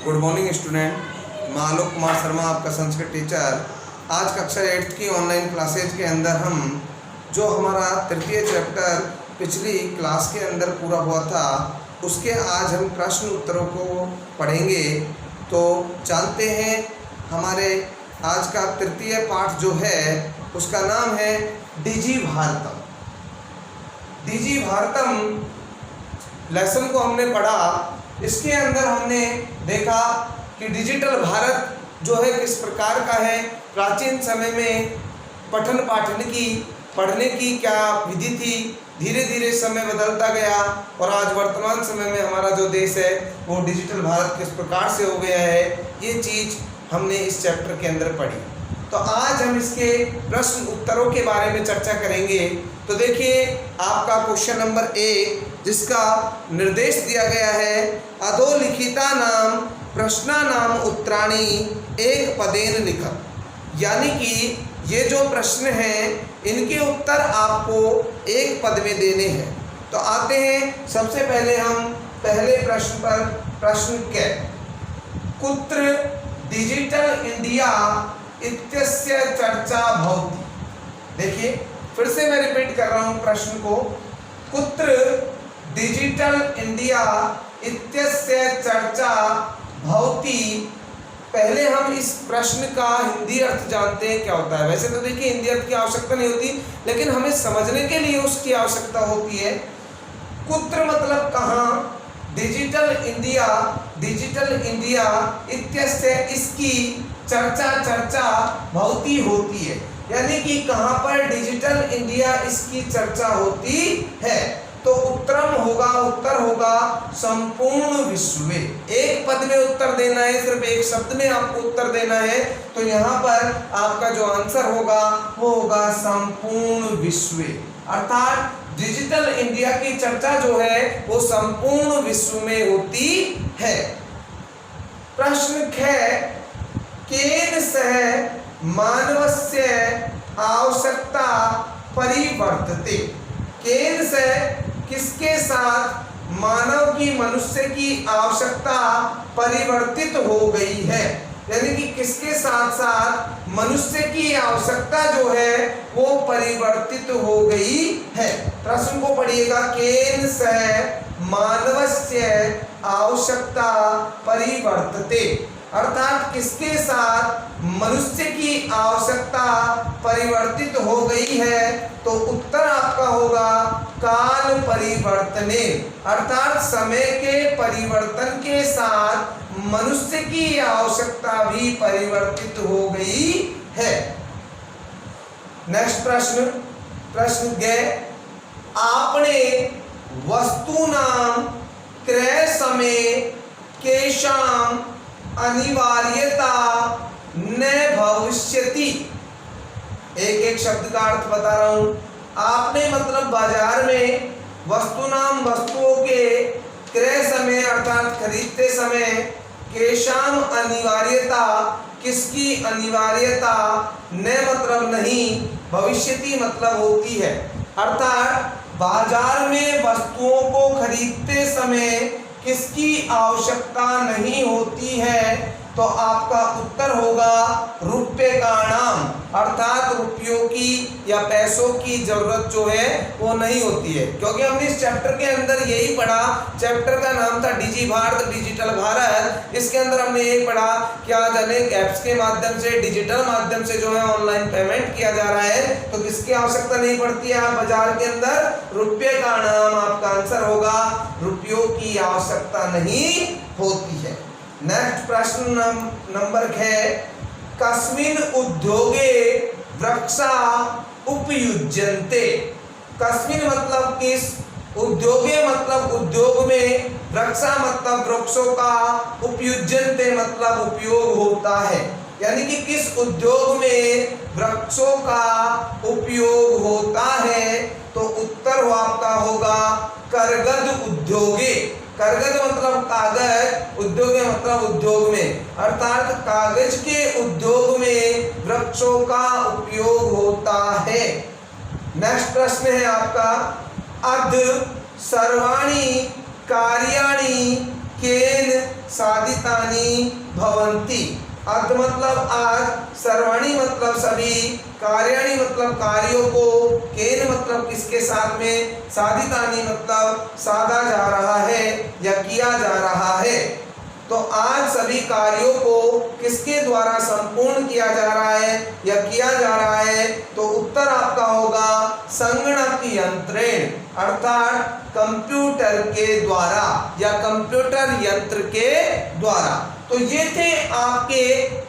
Good morning student, मैं आलोक कुमार शर्मा आपका Sanskrit teacher. आज कक्षा 8 की ऑनलाइन क्लासेज के अंदर हम जो हमारा तृतीय चैप्टर पिछली क्लास के अंदर पूरा हुआ था उसके आज हम प्रश्न उत्तरों को पढ़ेंगे। तो जानते हैं हमारे आज का तृतीय पाठ जो है उसका नाम है डिजी भारतम। डिजी भारतम लेसन को हमने पढ़ा। इसके अंदर हमने देखा कि डिजिटल भारत जो है किस प्रकार का है। प्राचीन समय में पठन पाठन की पढ़ने की क्या विधि थी, धीरे धीरे समय बदलता गया और आज वर्तमान समय में हमारा जो देश है वो डिजिटल भारत किस प्रकार से हो गया है, ये चीज़ हमने इस चैप्टर के अंदर पढ़ी। तो आज हम इसके प्रश्न उत्तरों के बारे में चर्चा करेंगे। तो देखिए आपका क्वेश्चन नंबर 1 जिसका निर्देश दिया गया है अधोलिखिता नाम प्रश्ना नाम उत्तराणी एक पदेन लिखा। यानी कि ये जो प्रश्न हैं इनके उत्तर आपको एक पद में देने हैं। तो आते हैं सबसे पहले हम पहले प्रश्न पर। प्रश्न क्या? कुत्र डिजिटल इंडिया इत्यस्य चर्चा भवति। देखिए फिर से मैं रिपीट कर रहा हूं प्रश्न को। कुत्र डिजिटल इंडिया इत्यस्य चर्चा भवति। पहले हम इस प्रश्न का हिंदी अर्थ जानते हैं क्या होता है। वैसे तो देखिए हिंदी अर्थ की आवश्यकता नहीं होती, लेकिन हमें समझने के लिए उसकी आवश्यकता होती है। कुत्र मतलब कहाँ, डिजिटल इंडिया इत्यस्य इसकी चर्चा भवति होती है। यानी कि कहाँ पर डिजिटल इंडिया इसकी चर्चा होती है। तो उत्तर होगा संपूर्ण विश्व में। एक पद में उत्तर देना है, सिर्फ एक शब्द में आपको उत्तर देना है। तो यहाँ पर आपका जो आंसर होगा वो होगा संपूर्ण विश्व। अर्थात डिजिटल इंडिया की चर्चा जो है वो संपूर्ण विश्व में होती है। प्रश्न 6 केन सह मानवस्य आवश्यकता परिवर्तते। केन से किसके साथ मानव की मनुष्य की आवश्यकता परिवर्तित हो गई है। यानी कि किसके साथ साथ मनुष्य की आवश्यकता जो है वो परिवर्तित हो गई है। प्रश्न को पढ़िएगा। केन से मानवस्य आवश्यकता परिवर्तते। अर्थात किसके साथ मनुष्य की आवश्यकता परिवर्तित हो गई है। तो उत्तर आपका होगा काल परिवर्तने। अर्थात समय के परिवर्तन के साथ मनुष्य की आवश्यकता भी परिवर्तित हो गई है। नेक्स्ट प्रश्न। प्रश्न गए आपने वस्तुनां क्रय समय केषां अनिवार्यता न भविष्यति। एक शब्द का अर्थ बता रहा हूं। आपने मतलब बाजार में वस्तुओं के क्रय समय अर्थात खरीदते समय केशाम अनिवार्यता किसकी अनिवार्यता न मतलब नहीं, भविष्यति मतलब होती है। अर्थात बाजार में वस्तुओं को खरीदते समय किसकी आवश्यकता नहीं होती है। तो आपका उत्तर होगा रुपये का नाम। अर्थात रुपयों की या पैसों की जरूरत जो है वो नहीं होती है। क्योंकि हमने इस चैप्टर के अंदर यही पढ़ा। चैप्टर का नाम था डिजी भारत, डिजिटल भारत। इसके अंदर हमने यही पढ़ा कि आज अनेक ऐप्स के माध्यम से, डिजिटल माध्यम से जो है ऑनलाइन पेमेंट किया जा रहा है। तो किसकी आवश्यकता नहीं पड़ती है बाजार के अंदर? रुपये का नाम। आपका आंसर होगा रुपयों की आवश्यकता नहीं होती है। नेक्स्ट प्रश्न नंबर 6 कस्मिन् उद्योगे वृक्षा उपयुज्यन्ते। कस्मिन् मतलब किस, उद्योगे मतलब उद्योग में, वृक्षा मतलब वृक्षों का, उपयुज्यन्ते मतलब उपयोग होता है। यानी कि किस उद्योग में वृक्षों का उपयोग होता है। तो उत्तर आपका होगा करगद उद्योगे। करगद मतलब कागज, उद्योग मतलब उद्योग में। अर्थात कागज के उद्योग में वृक्षों का उपयोग होता है। नेक्स्ट प्रश्न है आपका अद्य सर्वाणि कार्याणि केन साधितानि भवन्ति। अर्थ मतलब आज, सर्वाणि मतलब सभी, कार्याणि मतलब कार्यों को, केन मतलब किसके साथ में, साधितानि मतलब साधा जा रहा है या किया जा रहा है। तो आज सभी कार्यों को किसके द्वारा संपूर्ण किया जा रहा है या किया जा रहा है, तो उत्तर आपका होगा संगणक यंत्रेण, अर्थात कंप्यूटर के द्वारा या कंप्यूटर यंत्र के द्वारा। तो ये थे आपके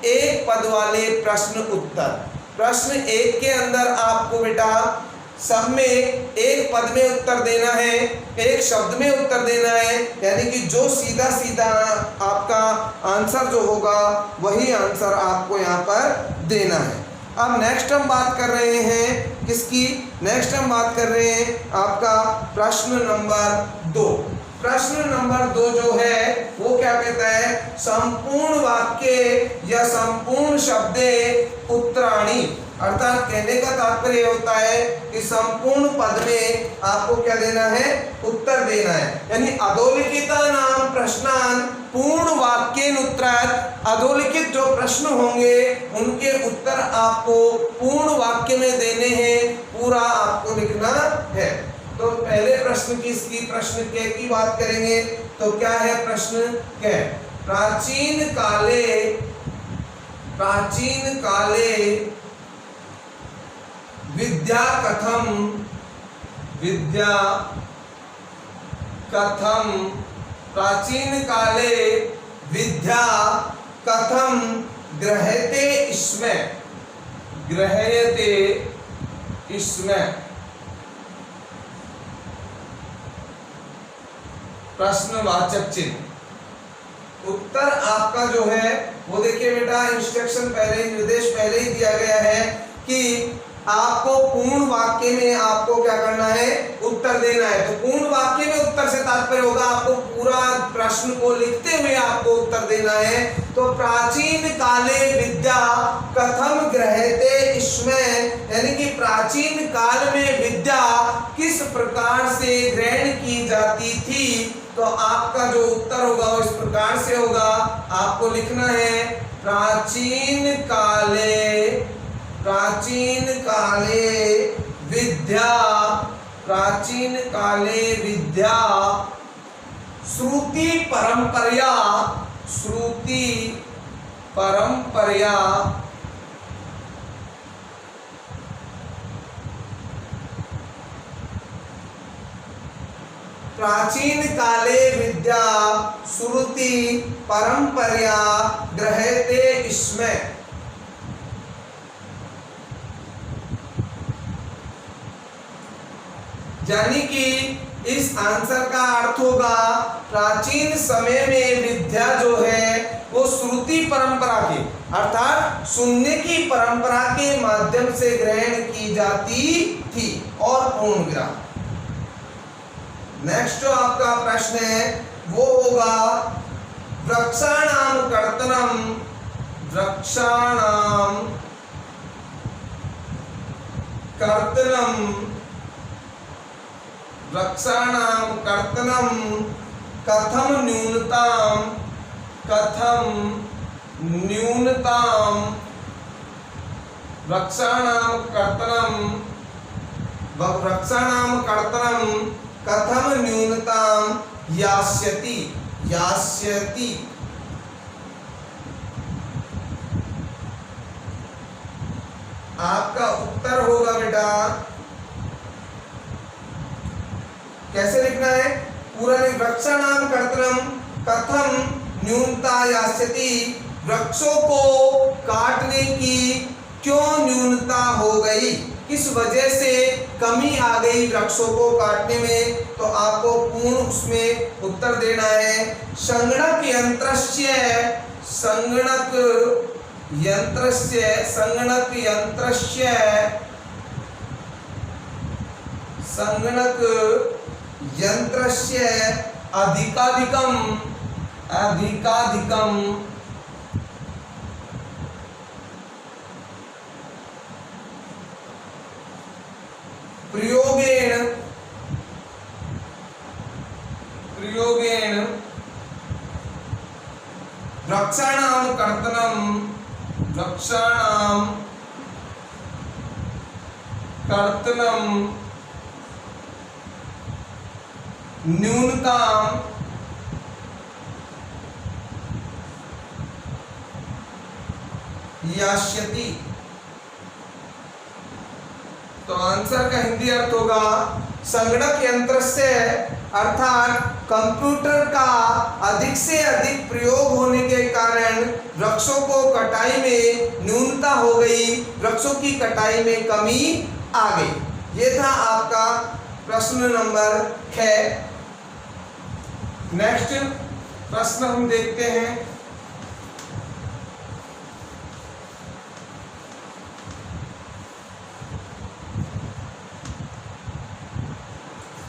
एक पद वाले प्रश्न उत्तर। प्रश्न एक के अंदर आपको बेटा सब में एक पद में उत्तर देना है, एक शब्द में उत्तर देना है, यानी कि जो सीधा सीधा आपका आंसर जो होगा वही आंसर आपको यहाँ पर देना है। अब नेक्स्ट हम बात कर रहे हैं किसकी, नेक्स्ट हम बात कर रहे हैं आपका प्रश्न नंबर 2। प्रश्न नंबर 2 जो है वो क्या कहता है, संपूर्ण वाक्य या संपूर्ण शब्दे उत्तराणि, अर्थात कहने का तात्पर्य होता है कि संपूर्ण पद में आपको क्या देना है, उत्तर देना है। यानी अधोलिखिता नाम प्रश्नान पूर्ण वाक्येन उत्तरात्, अधोलिखित जो प्रश्न होंगे उनके उत्तर आपको पूर्ण वाक्य में देने हैं, पूरा आपको लिखना है। तो पहले प्रश्न की इसकी प्रश्न के की बात करेंगे। तो क्या है प्रश्न के, प्राचीन काले विद्या कथम प्राचीन काले विद्या कथम गृह्यते इसमें प्रश्नवाचक चिन्ह। उत्तर आपका जो है वो देखिए बेटा, इंस्ट्रक्शन पहले ही, निर्देश पहले ही दिया गया है कि आपको पूर्ण वाक्य में आपको क्या करना है, उत्तर देना है। तो पूर्ण वाक्य में उत्तर से तात्पर्य होगा आपको पूरा प्रश्न को लिखते हुए आपको उत्तर देना है। तो प्राचीन काले विद्या कथम गृह्यते इसमें, यानी कि प्राचीन काल में विद्या किस प्रकार से ग्रहण की जाती थी। तो आपका जो उत्तर होगा वो इस प्रकार से होगा, आपको लिखना है प्राचीन काले विद्या श्रुति परंपरया प्राचीन काले विद्या श्रुति परंपरया गृह्यते इसमें। यानी कि इस आंसर का अर्थ होगा प्राचीन समय में विद्या जो है वो श्रुति परंपरा के, अर्थात सुनने की परंपरा के माध्यम से ग्रहण की जाती थी। और पूर्ण विराम। नेक्स्ट जो आपका प्रश्न है वो होगा वृक्षाणाम कर्तनम कथम न्यूनताम वृक्षाणाम कर्तनम कथम न्यूनताम यास्यति। आपका उत्तर होगा बेटा, कैसे लिखना है, पूरा नहीं, वृक्षाणाम कर्तनम कथम न्यूनता यास्यति, वृक्षों को काटने की क्यों न्यूनता हो गई, किस वजह से कमी आ गई वृक्षों को काटने में। तो आपको पूर्ण उसमें उत्तर देना है संगणक यंत्रस्य अधिकाधिकम प्रयोगेण वृक्षाणां कर्तनं न्यूनतां यास्यति। तो आंसर का हिंदी अर्थ होगा संगणक यंत्र से अर्थात कंप्यूटर का अधिक से अधिक प्रयोग होने के कारण वृक्षों को कटाई में न्यूनता हो गई, वृक्षों की कटाई में कमी आ गई। ये था आपका प्रश्न नंबर 6। नेक्स्ट प्रश्न हम देखते हैं।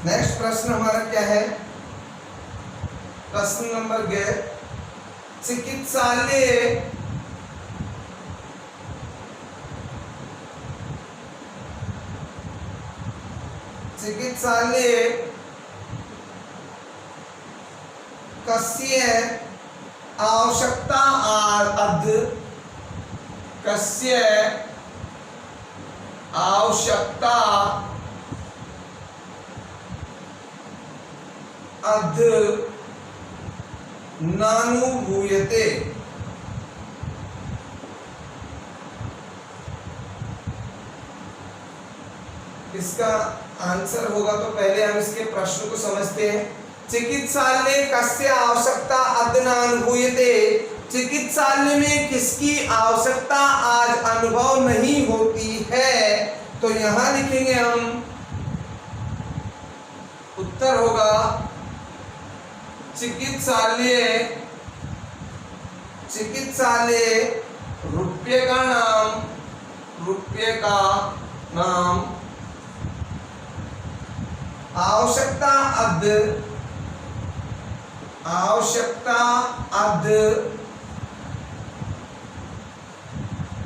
नेक्स्ट प्रश्न हमारा क्या है? प्रश्न नंबर 11, चिकित्सालय कस्य आवश्यकता अद् नानुभूयते। इसका आंसर होगा, तो पहले हम इसके प्रश्न को समझते हैं। चिकित्सालय कस्य आवश्यकता अद् नानुभूयते। चिकित्सालय में किसकी आवश्यकता आज अनुभव नहीं होती है? तो यहां लिखेंगे हम, उत्तर होगा चिकित्सालय रुपये का नाम आवश्यकता अद्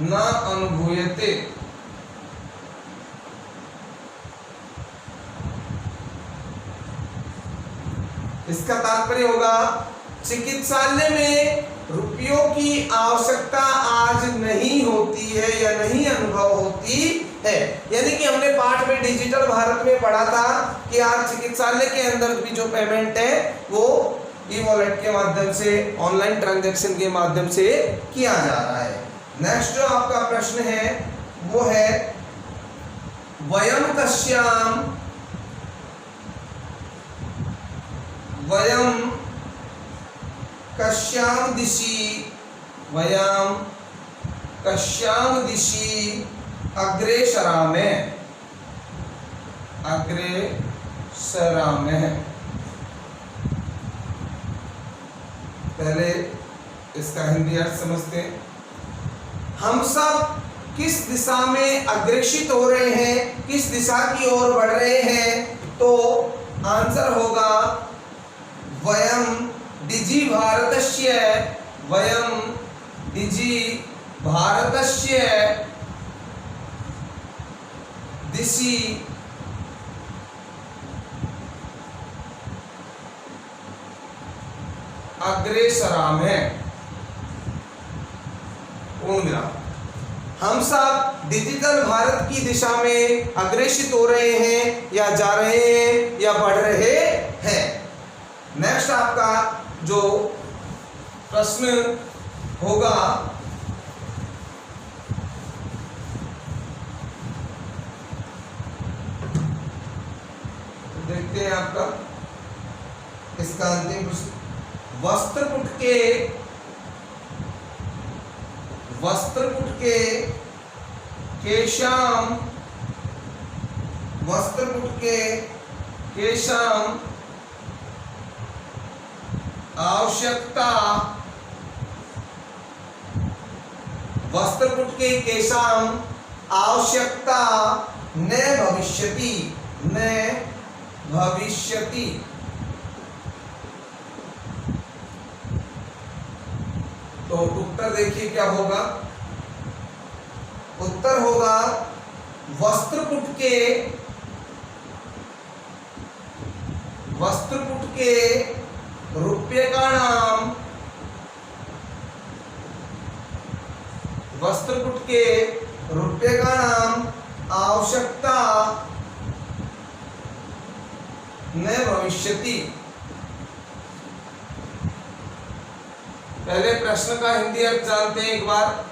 न अनुभूयते। इसका तात्पर्य होगा चिकित्सालय में रुपयों की आवश्यकता आज नहीं होती है या नहीं अनुभव होती है। यानी कि हमने पाठ में डिजिटल भारत में पढ़ा था कि आज चिकित्सालय के अंदर भी जो पेमेंट है वो ई वॉलेट के माध्यम से, ऑनलाइन ट्रांजैक्शन के माध्यम से किया जा रहा है। नेक्स्ट जो आपका प्रश्न है वो है वयम कस्याम दिशि अग्रेसरामः। पहले इसका हिंदी अर्थ समझते हैं। हम सब किस दिशा में अग्रेसित हो रहे हैं, किस दिशा की ओर बढ़ रहे हैं? तो आंसर होगा वयम डिजि भारतस्य दिशि अग्रेसरामः। हम सब डिजिटल भारत की दिशा में अग्रेसित हो रहे हैं या जा रहे हैं या बढ़ रहे हैं। नेक्स्ट आपका जो प्रश्न होगा देखते हैं आपका इसका अंतिम प्रश्न। वस्त्रपुट के केशाम आवश्यकता न भविष्यति। तो उत्तर देखिए क्या होगा। उत्तर होगा वस्त्रपुट के रुपये का नाम वस्त्रपुट के रूप्यकाणाम आवश्यकता न भविष्यति। पहले प्रश्न का हिंदी अर्थ जानते हैं एक बार।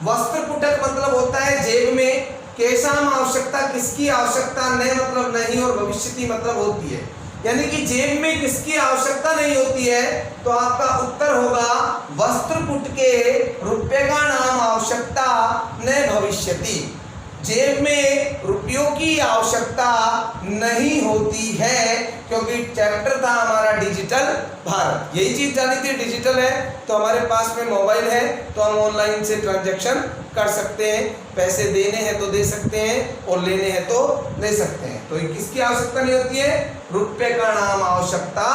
वस्त्रपुटक मतलब होता है जेब में, केशाम आवश्यकता किसकी आवश्यकता न मतलब नहीं, और भविष्यति मतलब होती है, यानी कि जेब में किसकी आवश्यकता नहीं होती है। तो आपका उत्तर होगा वस्त्रपुट के रूप्यकाणाम आवश्यकता न भविष्यति। जेब में रुपयों की आवश्यकता नहीं होती है, क्योंकि चैप्टर था हमारा डिजिटल भारत। यही चीज जानी थी, डिजिटल है तो हमारे पास में मोबाइल है तो हम ऑनलाइन से ट्रांजैक्शन कर सकते हैं, पैसे देने हैं तो दे सकते हैं और लेने हैं तो ले सकते हैं। तो किसकी आवश्यकता नहीं होती है, रूप्यकाणाम आवश्यकता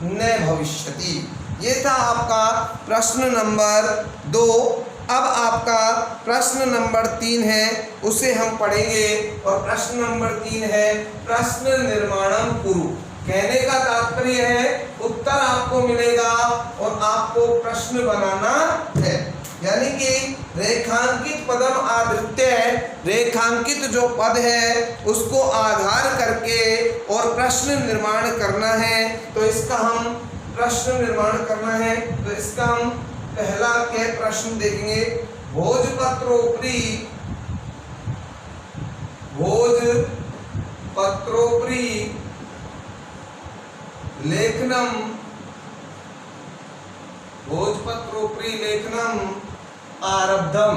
न भविष्यति। ये था आपका प्रश्न नंबर 2। अब आपका प्रश्न नंबर 3 है, उसे हम पढ़ेंगे। और प्रश्न नंबर 3 है प्रश्न निर्माणम कुरु। कहने का तात्पर्य है उत्तर आपको मिलेगा और आपको प्रश्न बनाना है, यानी कि रेखांकित पदम आधृत्य, रेखांकित जो पद है उसको आधार करके और प्रश्न निर्माण करना है। तो इसका हम प्रश्न निर्माण करना है, तो इसका हम पहला के प्रश्न देखेंगे। भोजपत्रोपरि लेखनम आरब्धम।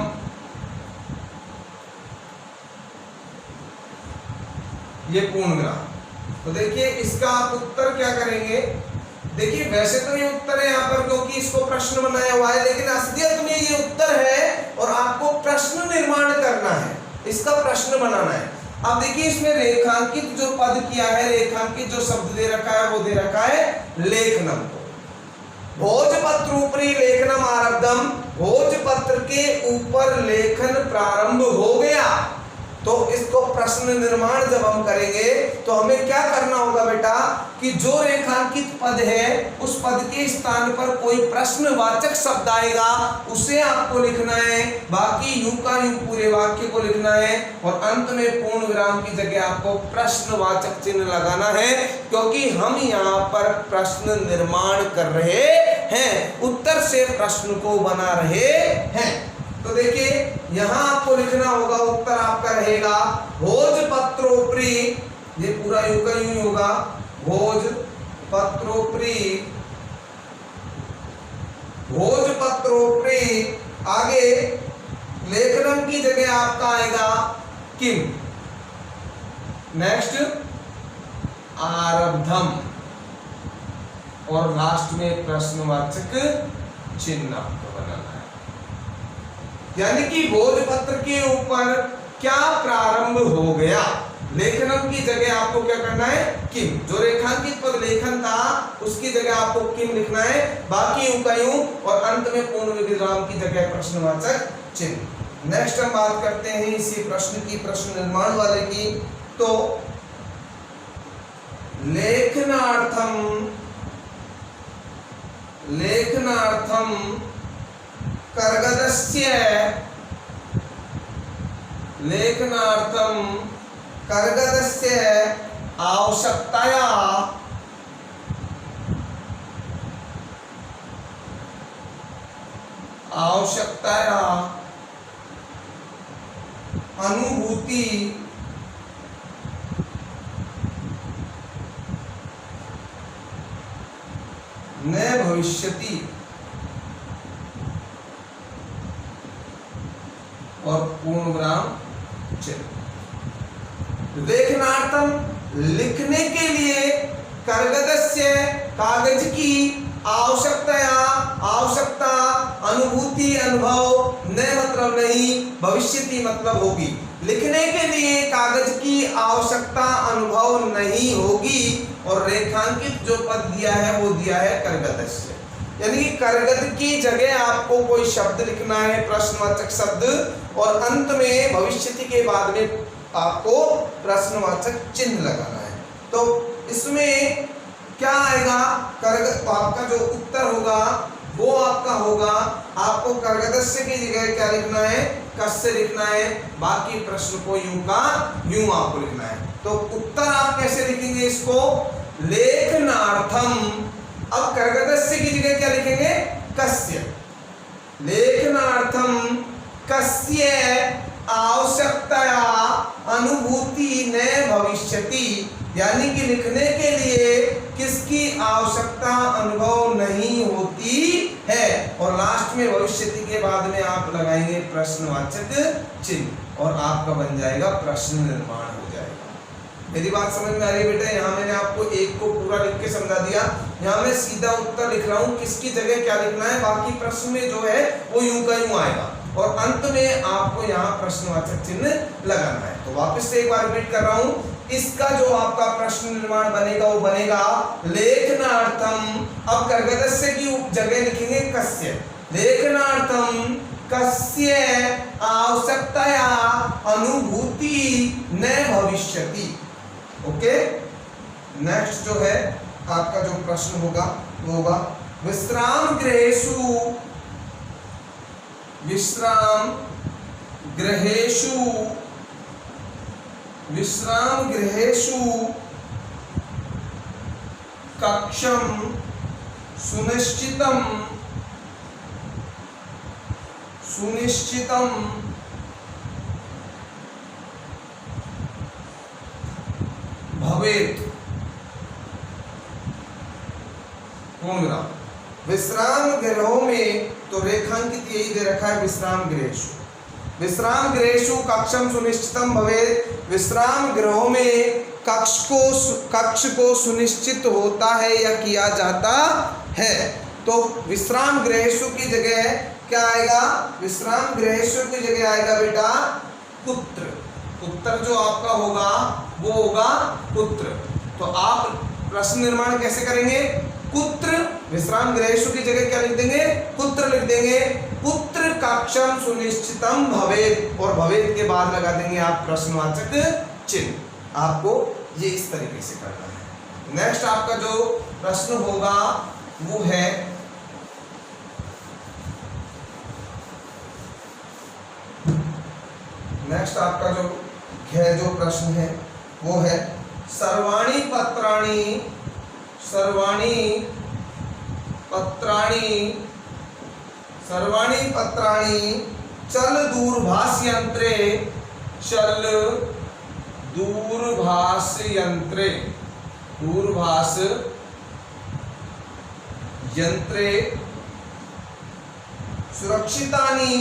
ये पूर्ण विराम। तो देखिए इसका आप उत्तर क्या करेंगे। देखिए वैसे तो ये उत्तर है यहाँ पर क्योंकि इसको प्रश्न बनाया हुआ है, लेकिन असलियत में ये उत्तर है और आपको प्रश्न निर्माण करना है, इसका प्रश्न बनाना है। अब देखिए इसमें रेखांकित जो पद किया है, रेखांकित जो शब्द दे रखा है वो दे रखा है लेखनम। भोजपत्र ऊपरी लेखनम आरब्धम, भोजपत्र के ऊपर लेखन प्रारंभ हो गया। तो इसको प्रश्न निर्माण जब हम करेंगे तो हमें क्या करना होगा बेटा कि जो रेखांकित पद है उस पद के स्थान पर कोई प्रश्नवाचक शब्द आएगा उसे आपको लिखना है, बाकी यूं का यूं पूरे वाक्य को लिखना है और अंत में पूर्ण विराम की जगह आपको प्रश्नवाचक चिन्ह लगाना है, क्योंकि हम यहाँ पर प्रश्न निर्माण कर रहे हैं, उत्तर से प्रश्न को बना रहे हैं। तो देखिए यहां आपको लिखना होगा, उत्तर आपका रहेगा भोजपत्रोपरि, ये पूरा यूं का यूं होगा, भोजपत्रोपरि, भोजपत्रोपरि, आगे लेखनम की जगह आपका आएगा किम, नेक्स्ट आरब्धम और लास्ट में प्रश्नवाचक चिन्ह आपको बनाना है। यानी कि भोजपत्र के ऊपर क्या प्रारंभ हो गया, लेखनम की जगह आपको क्या करना है किम, जो रेखांकित पद लेखन था उसकी जगह आपको किम लिखना है, बाकी यूं का यूं और अंत में पूर्ण विराम की जगह प्रश्नवाचक चिन्ह। नेक्स्ट हम बात करते हैं इसी प्रश्न की, प्रश्न निर्माण वाले की। तो लेखनार्थम कर्गदस्य आवश्यकताया अनुभूति न भविष्यति और पूर्ण विराम चिन्ह। लेखनार्थम लिखने के लिए, कर्गदस्य कागज की, आवश्यकता अनुभूति अनुभव, न मतलब नहीं, भविष्यति मतलब होगी। लिखने के लिए कागज की आवश्यकता अनुभव नहीं होगी और रेखांकित जो पद दिया है वो दिया है कर्गदस्य, यानी कर्गद की जगह आपको कोई शब्द लिखना है, प्रश्नवाचक शब्द, और अंत में भविष्यति के बाद में आपको प्रश्नवाचक चिन्ह लगाना है। तो इसमें क्या आएगा, कर्गद, आपका जो उत्तर होगा वो आपका होगा, आपको कर्गदस्य की जगह क्या लिखना है, कस्य लिखना है, बाकी प्रश्न को यूं का यूं आपको लिखना है। तो उत्तर आप कैसे लिखेंगे इसको, लेखनार्थम, अब कर्गदस्य की जगह क्या लिखेंगे, कस्य, लेखनार्थम कस्य आवश्यकतया अनुभूति न भविष्यति, यानी कि लिखने के लिए किसकी आवश्यकता अनुभव नहीं होती है। और लास्ट में भविष्यति के बाद में आप लगाएंगे प्रश्नवाचक चिन्ह और आपका बन जाएगा प्रश्न निर्माण हो जाएगा। मेरी बात समझ में आ रही है बेटा? यहाँ मैंने आपको एक को पूरा लिख के समझा दिया, यहाँ मैं सीधा उत्तर लिख रहा हूँ, किसकी जगह क्या लिखना है, बाकी प्रश्न में जो है वो यूं का यूं आएगा और अंत में आपको यहाँ प्रश्नवाचक चिन्ह लगाना है। तो वापस से एक बार रिपीट कर रहा हूँ, इसका जो आपका प्रश्न निर्माण बनेगा वो बनेगा लेखनार्थम, अब कर्गदस्य की जगह लिखेंगे कस्य, लेखनार्थम कस्य आवश्यकतया अनुभूति न भविष्यति। ओके, नेक्स्ट जो है आपका जो प्रश्न होगा वो होगा विश्राम गृहेषु, विश्राम गृहेषु, विश्राम गृहेषु कक्षम सुनिश्चितम, सुनिश्चितम भवेत्, विश्राम गृहों में, तो रेखांकित यही दे रखा है विश्राम गृहेषु, विश्राम गृहेषु कक्षम सुनिश्चितम भवेत्, विश्राम गृहों में कक्ष को सुनिश्चित होता है या किया जाता है। तो विश्राम गृहेषु की जगह क्या आएगा, विश्राम गृहेषु की जगह आएगा बेटा पुत्र, उत्तर जो आपका होगा वो होगा पुत्र। तो आप प्रश्न निर्माण कैसे करेंगे, पुत्र, विश्राम गृहेषु की जगह क्या लिख देंगे, पुत्र लिख देंगे, पुत्र कक्षम सुनिश्चितम भवेत् और भवेत् के बाद लगा देंगे आप प्रश्नवाचक चिन्ह। आपको ये इस तरीके से करना है। नेक्स्ट आपका जो प्रश्न होगा वो है नेक्स्ट आपका जो प्रश्न है वो है सर्वाणि पत्राणि, सर्वाणि पत्राणि, सर्वाणि पत्राणि चल दूरभाष यंत्रे, चल दूरभाष यंत्रे, दूरभाष यंत्रे सुरक्षितानि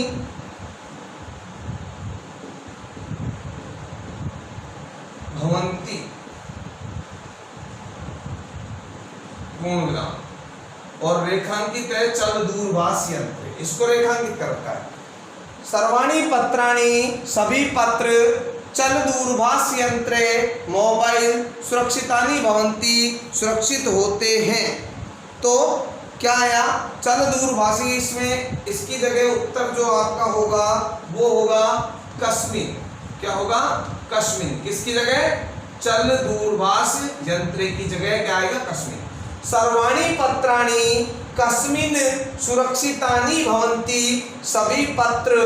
भवन्ति, पूर्ण विराम और रेखांकित है चल दूरभाष यंत्र, इसको रेखांकित कर रखा है। सर्वाणि पत्राणि सभी पत्र, चल दूरभाष यंत्रे मोबाइल सुरक्षितानि भवन्ति सुरक्षित होते हैं। तो क्या आया, चल दूरभाषी, इसमें इसकी जगह उत्तर जो आपका होगा वो होगा कस्मिन, क्या होगा कस्मिन, किसकी जगह, चल दूरभाष यंत्र की जगह क्या आएगा कस्मिन। सर्वाणि पत्राणि कस्मिन सुरक्षितानि भवन्ति, सभी पत्र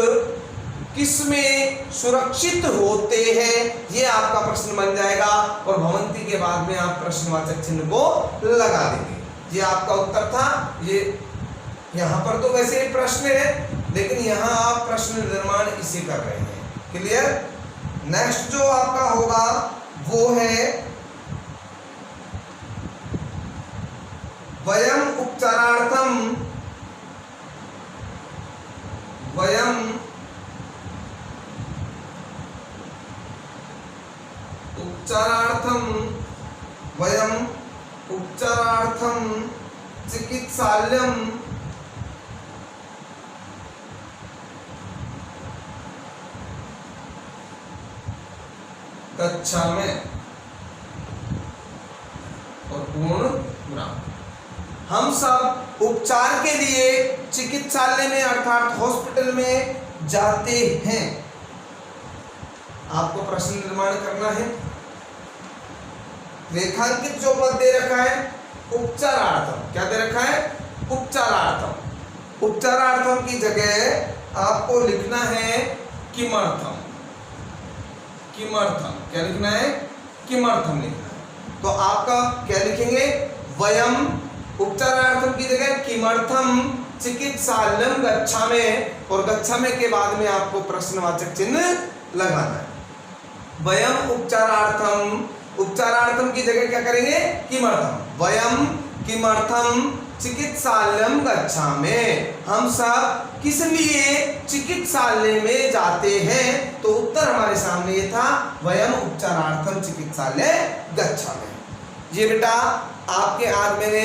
किसमें सुरक्षित होते हैं, ये आपका प्रश्न बन जाएगा और भवन्ति के बाद में आप प्रश्नवाचक चिन्ह को लगा देंगे। ये आपका उत्तर था। ये यहाँ पर तो वैसे ही प्रश्न है लेकिन यहाँ आप प्रश्न निर्माण इसे कर रहे हैं। क्लियर। नेक्स्ट जो आपका होगा वो है वयम उपचारार्थम, वयम उपचारार्थम, वयम उपचारार्थम चिकित्सालयम गच्छामि और पूर्ण विराम। हम सब उपचार के लिए चिकित्सालय में अर्थात हॉस्पिटल में जाते हैं। आपको प्रश्न निर्माण करना है। रेखांकित जो पद दे रखा है उपचारार्थम, क्या दे रखा है उपचारार्थम, उपचारार्थम की जगह आपको लिखना है किमर्थम। किमर्थम क्या लिखना है? किमर्थम लिखना है। तो आपका क्या लिखेंगे? वयम उपचारार्थम की जगह किमर्थम चिकित्सालयम गच्छामि, और गच्छामि के बाद में आपको प्रश्नवाचक चिन्ह लगाना है। वयम उपचारार्थम, उपचारार्थम की जगह क्या करेंगे? किमर्थम। वयम किमर्थम चिकित्सालयम गच्छामि, हम सब किस लिए चिकित्सालय में जाते हैं? तो उत्तर हमारे सामने ये था, वयम उपचारार्थम चिकित्सालय गच्छामि। ये बेटा आपके आज मैंने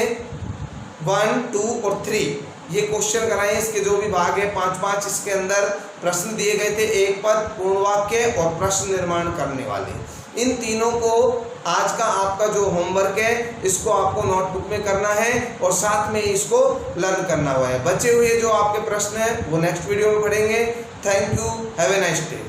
1, 2 और 3 ये क्वेश्चन कराए। इसके जो भी भाग है 5-5 इसके अंदर प्रश्न दिए गए थे, एक पद, पूर्ण वाक्य और प्रश्न निर्माण करने वाले। इन तीनों को आज का आपका जो होमवर्क है इसको आपको नोटबुक में करना है और साथ में इसको लर्न करना हुआ है। बचे हुए जो आपके प्रश्न हैं वो नेक्स्ट वीडियो में पढ़ेंगे। Thank you, have a nice day.